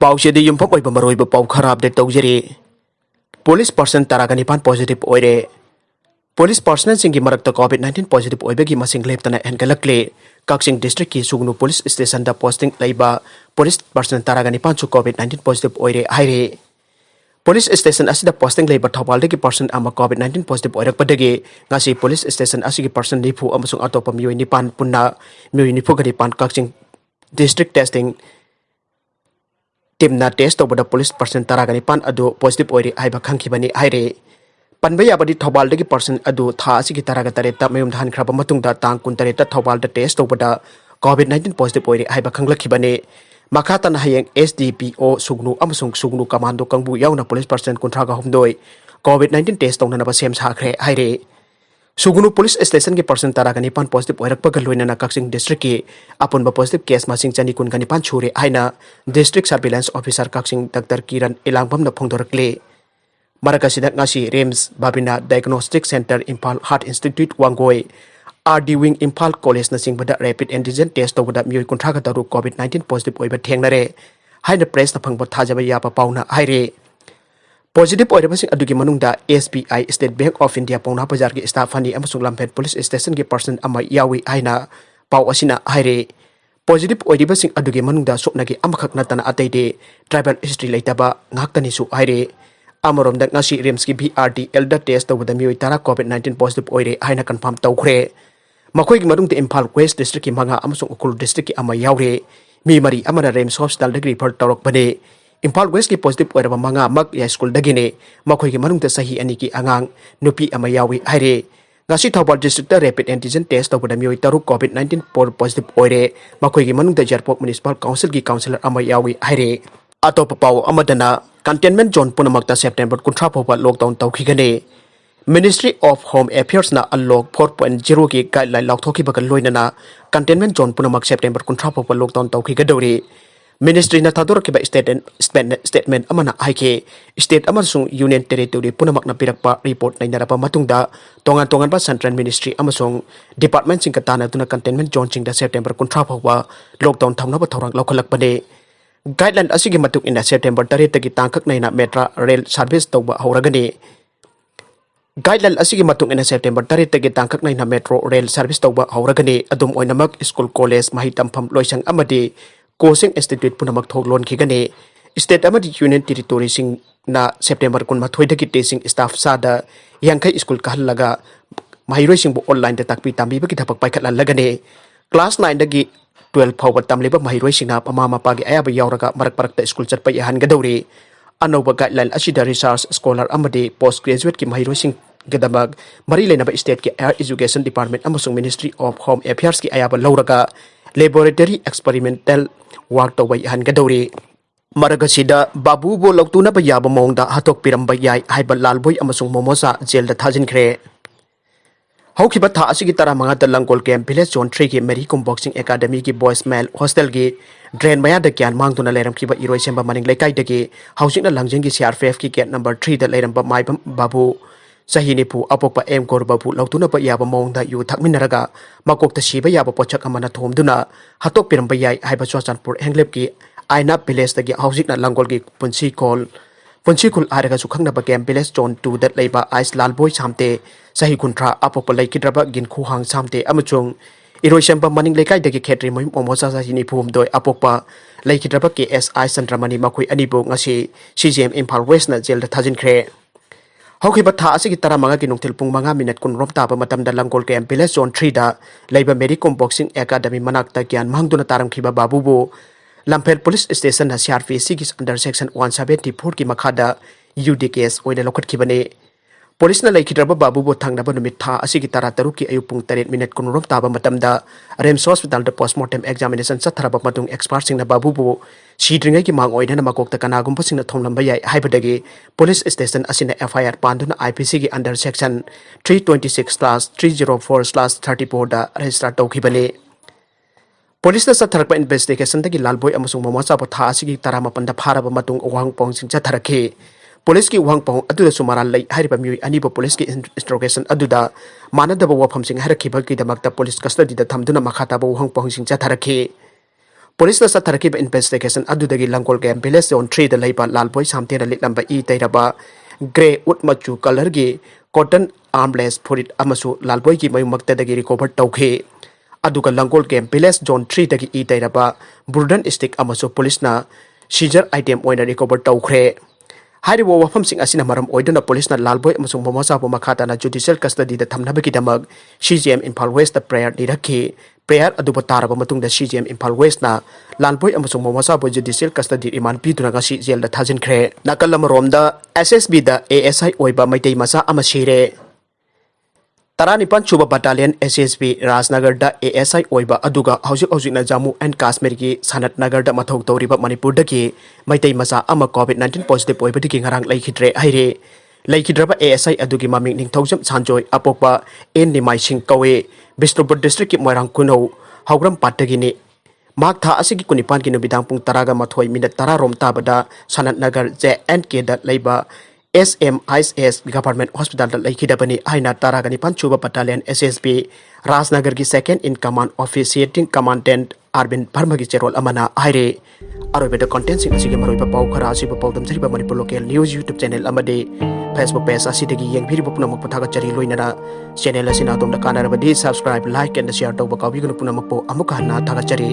पाउसेदी युम्फक ओइबा मरोइबा पाउ खरा अपडेट तौजरी पुलिस पर्सन तरागनिपान पॉजिटिव ओइरे पुलिस पर्सनल सिंगी मरक्ता कोविड-19 पॉजिटिव ओइबेगी मसिंग लेप्तना हेनगलक्ले काक्सिंग डिस्ट्रिक्ट की सुगनु पुलिस स्टेशन दा पोस्टिंग लैबा पुलिस पर्सन तरागनिपान सु कोविड-19 पॉजिटिव ओइरे हाइरे पुलिस स्टेशन असिदा पोस्टिंग लैबा थौबालदगी पर्सन अमा कोविड-19 पॉजिटिव ओइरकपदगी ngasi पुलिस स्टेशन असigi पर्सन निफु अमसुंग अतोपा मियोइ निपान पुन्ना मियोइ निफु गनि पान काक्सिंग डिस्ट्रिक्ट टेस्टिंग टीमना टेस्ट तौबदा पुलिस पर्सन तरागनि पान अदु पॉजिटिव ओइरे हाइबा खंखिबनि हाइरे पनबे याबदि थौबालदगी पर्सन अदु था असिगी तरागा तरेता मयुम धान खराबा मतुंगदा तांग कुंतरेता थौबालदा टेस्ट तौबदा कोविड-19 पॉजिटिव ओइरे हाइबा खंगलखिबनि मखातन हयेंग SDPO सुगनु अमसुंग सुगनु कमांडो कंबु याउना पुलिस पर्सन कुंथ्रागा हुमदोय कोविड-19 टेस्ट तौननबा सेम साखरे हाइरे सुगनु पुलिस स्टेशन के पर्सन तरागनि पान पॉजिटिव ओइरकपगा लोइनना काक्सिंग डिस्ट्रिक्ट की अपुनबा पॉजिटिव केस मासिंग चनी कुनगनि पान छुरे हाइना district surveillance officer Kakching doctor Kiran इलांगबमना फोंदोरकले मरकसिदा ngasi RIMS Babina diagnostic centre Imphal heart institute Wangoi RD wing Imphal college न सिंगबदा रैपिड एंटीजन टेस्ट तौबदा मियोय कुंथ्रागा तरु कोविड-19 पॉजिटिव ओइबा थेंगनरे हाइना प्रेस न फंगबा थाजबा याबा पाउना हाइरे पॉजिटिव ओइरबसिंग अदुगी मनुंगदा SBI state bank of India Paona Bazar की स्टाफ हनी अमसुंग लम्फेल पुलिस स्टेशन के पर्सन अमा यावी हाइना पाउ असिना हाइरे पॉजिटिव ओइरबसिंग अदुगी मनुंगदा सोपनागी अमखक नतना अतैदे ट्राइबल हिस्ट्री लेतबा ngaktanIsu हाइरे अमरोमदा ngasi रिम्स की BRD एल्डर टेस्ट तौबदा मियोय तारा कोविड-19 पॉजिटिव ओइरे हाइना कंफर्म तौखरे मखोइगी मनुंगदा इम्फाल वेस्ट डिस्ट्रिक्ट की मंगा अमसुंग उकुल डिस्ट्रिक्ट की अमा यावरे मी मरी अमना रेम्स हॉस्पिटल दगी रिफर तौरकबने इम्फाल वेस्ट की पॉजिटिव ओइरबा मंगा मक या स्कूल दगिने मखोइगी मनुंगदा सही अनि की आंगांग नुपी अमा यावी हाइरे ngasi Thoubal district rapid antigen test तौबदा मियोय तारु कोविड-19 पॉजिटिव ओइरे मखोइगी मनुंगदा जरपोक म्युनिसिपल काउंसिल की काउंसिलर अमा यावी हाइरे अतोप पाउ अमदना कंटेनमेंट जोन पुनमक्ता सेप्टेम्बर 19 फाउबा लॉकडाउन तौखिगने मिनिस्ट्री ऑफ होम अफेयर्स ना अनलॉक 4.0 की गाइडलाइन लाउथोखिबगा लोइनना कंटेनमेंट जोन पुनमक सेप्टेम्बर 19 फाउबा लॉकडाउन तौखिगदौरी मिनिस्ट्री ना थादोरकिबा स्टेटमेंट अमना हाइके स्टेट अमसुंग यूनियन टेरिटोरी पुनमकना पिरकपा रिपोर्ट नैनरबा मतुंगदा तोंगान तोंगानबा सेंट्रल मिनिस्ट्री अमसुंग डिपार्टमेंट सिंग तानादुना कंटेनमेंट जोन सिंगदा सेप्टेम्बर 19 फाउबा लॉकडाउन थमनबा थौरांग लौखलकबने गाइडलाइन असिगी मतुक इन सेप्टेम्बर 3 तगी तांकक नैना मेट्रा रेल सर्विस तौबा हौरगनी गाइडलाइन असिगी मतुक इन सेप्टेम्बर 3 तगी तांकक नैना मेट्रो रेल सर्विस तौबा हौरगनी अदुम ओइनमक स्कूल कॉलेज माही तमफम लोइसंग अमदी कोचिंग इंस्टीट्यूट पुनमक थोक लोनखिगनी स्टेट अमदी यूनियन टेरिटोरी सिंग ना सेप्टेम्बर 19 तगी टेसिंग स्टाफ सादा यांखै स्कूल कहलगा माहिरोइ सिंग ऑनलाइन ताकपी तांबीबगी थपक पाइखटलगनी क्लास 9 दगी 12 फाउबा तमलेबा माहिरोइ सिंगना पमा मपागी अयाबा यावरगा मरक मरकता स्कूल चटपा याहनगदौरी अनौबा गाइडलाइन असिदा रिसर्च स्कॉलर अमदी पोस्ट ग्रेजुएट की माहिरोइ सिंग गदमक मरी लेनबा स्टेट के एयर एजुकेशन डिपार्टमेंट अमसुंग मिनिस्ट्री ऑफ होम अफेयर्स की अयाबा लौरगा लेबोरेटरी एक्सपेरिमेंटल वर्क तौबा याहनगदौरी मरगसिदा बाबू बो लौटुनाबा याबा मोंगदा हत्तोकपिरम्बा याय हाइबा लालबोई अमसुंग मोमोचा जेल दा थाजिनख्रे हौखिबा था असिगी तरा मंगा लंगोल कैंप विलेज जोन 3 की मेरी कुम बॉक्सिंग एकेडमी की बॉयज मेल हॉस्टल की ड्रेन मया द ज्ञान मांगदुना लेरमखिबा इरोय सेंबा मनिंग लेकाइदगी हौसिंगना लंगजिंग की CRPF की गेट नंबर 3 द लेरमबा माइबम बाबू सही निपु अपोकपा एम कोर बाबू लौटुनाबा याबा मोंगदा यु थकमिनरगा मकोकता सिबा याबा पोचक अमना थोमदुना हत्तोकपिरम्बा याय हाइबा चोचानपुर हेंगलेप की आइना विलेज दगी हौसिंगना लंगोल की पुंसी खुल Araga सुखंगनबा camp village zone 2 the लेबा आइस लालबोई सामते सही कुंट्रा अपोप लैखिद्रबा गिनखु हांग सामते अमचुंग इरोइसेंबा मनिंग लेकाइ दगी खेत्री मोहिम मोमोचा सही निफुम दोय अपोपा लैखिद्रबा KSI चंद्रमणि मखोइ अनिबो ngasi CGM इम्फाल वेस्ट ना जेल दा थाजिनख्रे हौखिबा था असिगी तरा मंगा की नुंगथिल पुंग मंगा मिनट कुन रोम ताबा मतमदा लंगोल कैंप विलेज जोन 3 दा लेबा मेरी कॉम बॉक्सिंग एकेडमी मनाकता ज्ञान मांगदुना तारमखिबा बाबूबो लम्फेल पुलिस स्टेशन ना CRPC की अंडर सेक्शन 174 की मखादा UD केस ओइना लौखटखिबने पुलिस ने लेखिद्रबा बाबूबो थांगनबा नुमित था असिगी तरा तरुक की अयु पुंग 3 मिनट कुनरोम ताबा मतमदा रेम्स हॉस्पिटल द पोस्टमार्टम एग्जामिनेशन चथरबा मतुंग एक्सपर्ट सिंगना बाबूबो सीड्रिंगै की मांग ओइना नमकोकता कनागुंबा सिंगना थोंलंबा याय हाइबदगी पुलिस स्टेशन असिना FIR पांदुना IPC की अंडर सेक्शन 326/304/34 दा रजिस्टर तौखिबने पुलिस ने चथरकपा इन्वेस्टिगेशन दगी लालबोई अमसुंग मोमोचा था असिगी तरा मपंदा फारबा मतुंग ओवांग पोंगसिंग चथरखे पुलिस की उहंग पहुं अदुदा सुमारान लई हारिबा मियोय अनिबो पुलिस की इंस्ट्रोगेशन अदुदा मानदबा वफमसिंग हरखिबगी दमकता पुलिस कस्टडी दा थमदुना मखाताबा उहंग पहुंसिंग चथरखे police na sa tharakiba investigation adudagi langkol game village zone 3 da leiba lalboi samtena litlamba I tairaba grey wood machu color gi cotton armless furit amasu lalboi gi mayumakta dagi recover tawkhe aduga langkol game village zone 3 dagi I tairaba burden stick amasu police na seizure item oina recover tawkhre Haribo wafamsing asina maram oidana police na Lalboi amasung Momocha bu makhata na judicial custody da thamnabaki damag CGM Imphal West da prayer dirakhi prayer aduba taraba matung da CGM Imphal West na Lalboi amasung Momocha bu judicial custody remand piduna ngasi jail da thajin khre nakalam da SSB da ASI oiba Meitei masa amasire Taranipan Chuba Battalion SSB Rajnagar da ASI oiba aduga hausik na Jammu and Kashmir gi Sanat Nagar da mathok toriba Manipur dagi Meitei masa ama Covid-19 positive oiba digi Ngarang Leikhidre haire Leikhidre ba ASI adugi maming ningthojam sanjoy apokba en nimai sing kawe Bishnupur district ki Moirang Kuno Haugram Patagi ni Mak tha asigi kunipan ki nubidang pung taraga mathoi minute tara rom tabada Sanat Nagar JNK da leiba SMIS Government Hospital da Leikhidre aina Toukhigani Panchuba Battalion SSB Rajnagar ki second in command officiating commandant Arvind Parma ki cherol amana haire arobe content sing asigi maroiba pau khara asiba pau damjariba Manipur local news YouTube channel amade Facebook page asidagi yengbiriba punamak pathaga chari loinana channel asina domda kanarabadi subscribe like and share tawba kawigunu punamak po amuka na thaga chari